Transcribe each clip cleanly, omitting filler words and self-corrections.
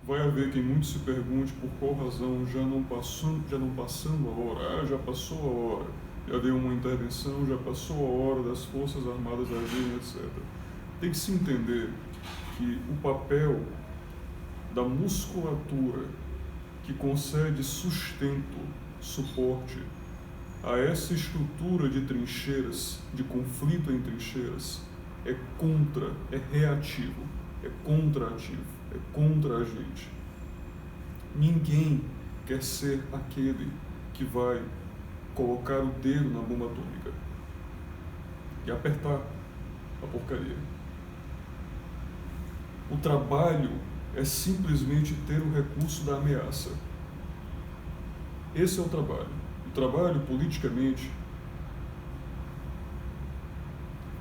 vai haver quem muito se pergunte por qual razão já não passando a hora, já passou a hora, já deu uma intervenção, já passou a hora das Forças Armadas agirem, etc. Tem que se entender que o papel da musculatura que concede sustento, suporte a essa estrutura de trincheiras, de conflito em trincheiras, é reativo, é contraativo, é contra-agente. Ninguém quer ser aquele que vai colocar o dedo na bomba atômica e apertar a porcaria. O trabalho é simplesmente ter o recurso da ameaça. Esse é o trabalho. O trabalho, politicamente,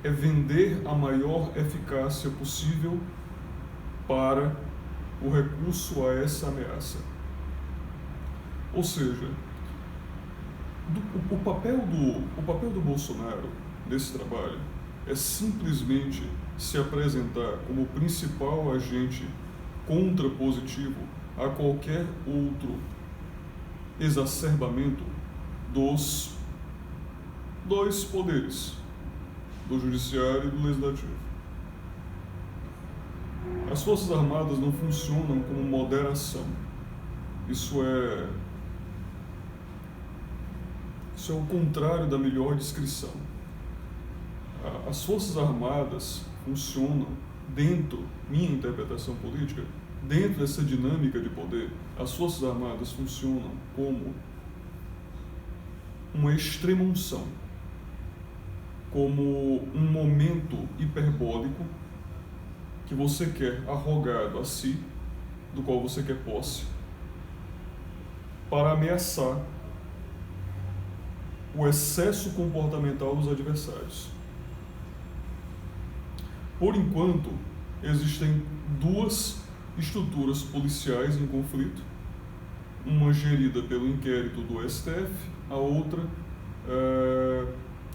é vender a maior eficácia possível para o recurso a essa ameaça. Ou seja, o papel do Bolsonaro nesse trabalho é simplesmente se apresentar como o principal agente contrapositivo a qualquer outro exacerbamento dos dois poderes, do judiciário e do legislativo. As Forças Armadas não funcionam como moderação. Isso é o contrário da melhor descrição. As Forças Armadas funcionam dentro, minha interpretação política, dentro dessa dinâmica de poder, as Forças Armadas funcionam como uma extrema-unção, como um momento hiperbólico que você quer arrogado a si, do qual você quer posse, para ameaçar o excesso comportamental dos adversários. Por enquanto, existem duas estruturas policiais em conflito, uma gerida pelo inquérito do STF, a outra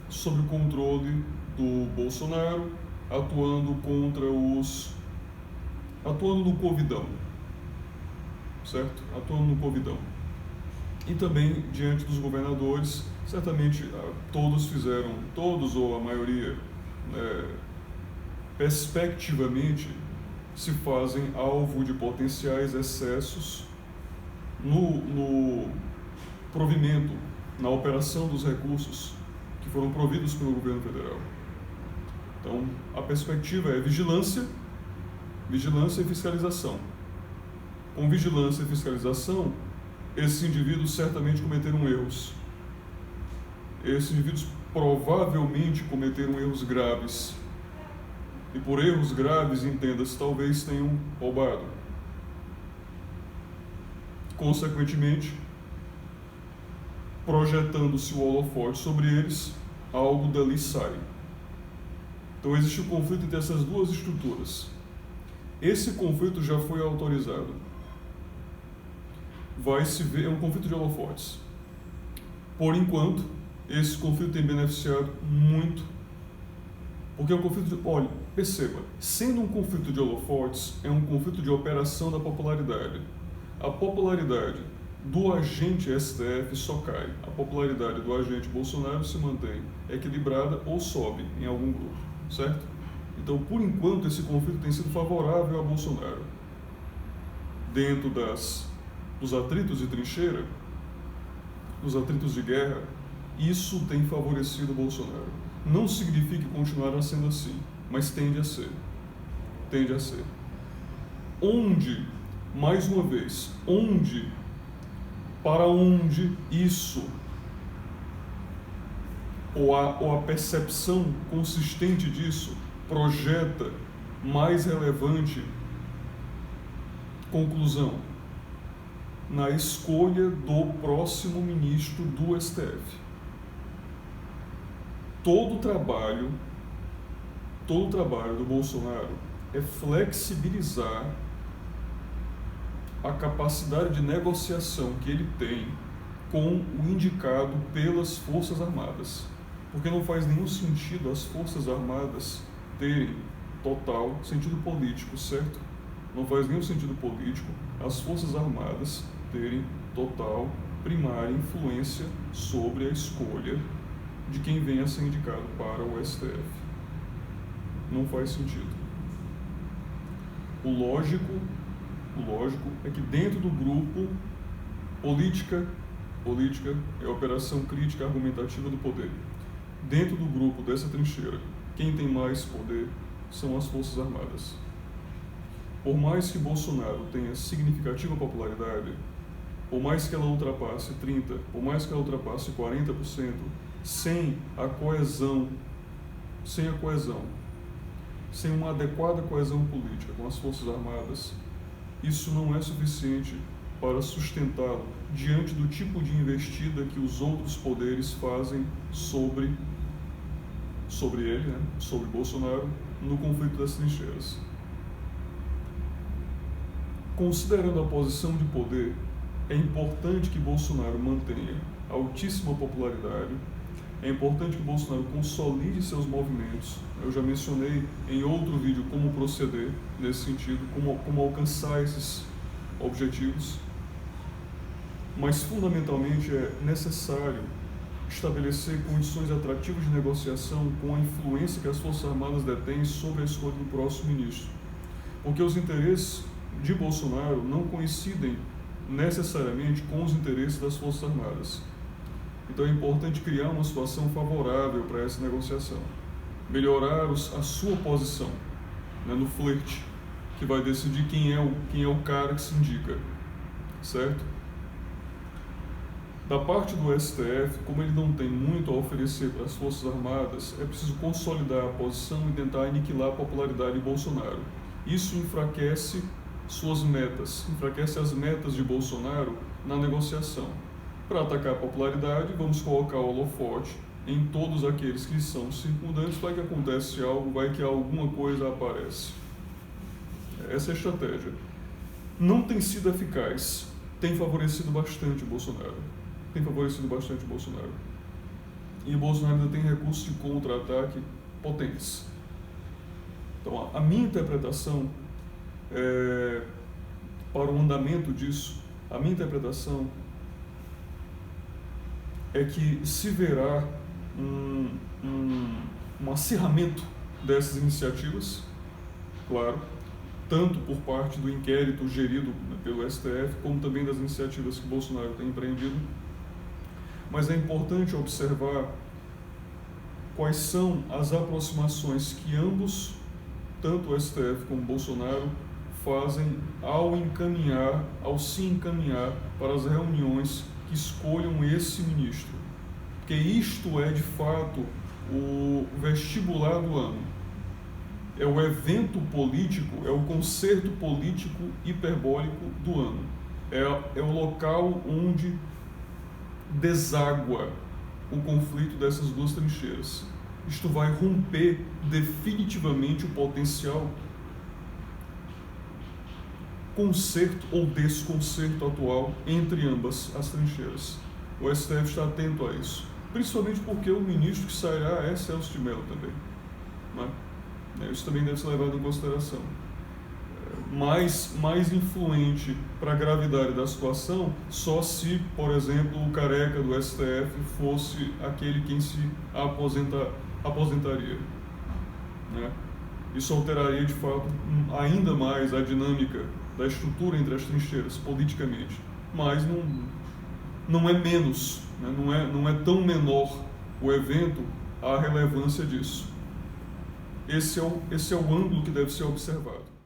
sob o controle do Bolsonaro, atuando no Covidão, certo? Atuando no Covidão. E também diante dos governadores, certamente todos ou a maioria, perspectivamente, se fazem alvo de potenciais excessos no provimento, na operação dos recursos que foram providos pelo governo federal. Então, a perspectiva é vigilância e fiscalização. Com vigilância e fiscalização, esses indivíduos certamente cometeram erros. Esses indivíduos provavelmente cometeram erros graves. E por erros graves, entenda-se, talvez tenham roubado. Consequentemente, projetando-se o holofote sobre eles, algo dali sai. Então existe um conflito entre essas duas estruturas. Esse conflito já foi autorizado. Vai se ver, é um conflito de holofotes. Por enquanto, esse conflito tem beneficiado muito, porque é um conflito de, olha, perceba, sendo um conflito de holofotes, é um conflito de operação da popularidade. A popularidade do agente STF só cai, a popularidade do agente Bolsonaro se mantém equilibrada ou sobe em algum grupo, certo? Então, por enquanto, esse conflito tem sido favorável a Bolsonaro. Dentro dos atritos de trincheira, dos atritos de guerra, isso tem favorecido Bolsonaro. Não significa que continuará sendo assim, mas tende a ser. Tende a ser. Onde, mais uma vez, para onde isso, ou a percepção consistente disso, projeta mais relevante conclusão na escolha do próximo ministro do STF. Todo o trabalho do Bolsonaro é flexibilizar a capacidade de negociação que ele tem com o indicado pelas Forças Armadas. Porque não faz nenhum sentido as Forças Armadas terem total sentido político, certo? não faz nenhum sentido político as Forças Armadas terem total, primária influência sobre a escolha de quem venha a ser indicado para o STF. Não faz sentido. O lógico é que dentro do grupo, política é a operação crítica argumentativa do poder. Dentro do grupo dessa trincheira, quem tem mais poder são as Forças Armadas. Por mais que Bolsonaro tenha significativa popularidade, por mais que ela ultrapasse 30%, por mais que ela ultrapasse 40%, sem uma adequada coesão política com as Forças Armadas, isso não é suficiente para sustentá-lo diante do tipo de investida que os outros poderes fazem sobre ele, sobre Bolsonaro, no conflito das trincheiras. Considerando a posição de poder, é importante que Bolsonaro mantenha altíssima popularidade, é importante que Bolsonaro consolide seus movimentos. Eu já mencionei em outro vídeo como proceder nesse sentido, como alcançar esses objetivos, mas fundamentalmente é necessário estabelecer condições atrativas de negociação com a influência que as Forças Armadas detêm sobre a escolha do próximo ministro, porque os interesses de Bolsonaro não coincidem necessariamente com os interesses das Forças Armadas. Então é importante criar uma situação favorável para essa negociação, melhorar a sua posição, no flerte, que vai decidir quem é o cara que se indica, certo? Da parte do STF, como ele não tem muito a oferecer para as Forças Armadas, é preciso consolidar a posição e tentar aniquilar a popularidade de Bolsonaro. Isso enfraquece suas metas, enfraquece as metas de Bolsonaro na negociação. Para atacar a popularidade, vamos colocar o holofote em todos aqueles que são circundantes, vai que acontece algo, vai que alguma coisa aparece. Essa é a estratégia. Não tem sido eficaz, tem favorecido bastante o Bolsonaro. E o Bolsonaro ainda tem recursos de contra-ataque potentes. Então, a minha interpretação para o andamento disso, a minha interpretação é que se verá um acirramento dessas iniciativas, claro, tanto por parte do inquérito gerido pelo STF, como também das iniciativas que Bolsonaro tem empreendido. Mas é importante observar quais são as aproximações que ambos, tanto o STF como Bolsonaro, fazem ao se encaminhar para as reuniões que escolham esse ministro. Porque isto é, de fato, o vestibular do ano. É o evento político, é o concerto político hiperbólico do ano. É o local onde deságua o conflito dessas duas trincheiras. Isto vai romper definitivamente o potencial concerto ou desconcerto atual entre ambas as trincheiras. O STF está atento a isso, principalmente porque o ministro que sairá é Celso de Mello também, né? Isso também deve ser levado em consideração. Mais influente para a gravidade da situação, só se, por exemplo, o careca do STF fosse aquele quem se aposentaria, né? Isso alteraria, de fato, ainda mais a dinâmica da estrutura entre as trincheiras, politicamente. Mas não é menos, né? não é tão menor o evento a relevância disso. Esse é o ângulo que deve ser observado.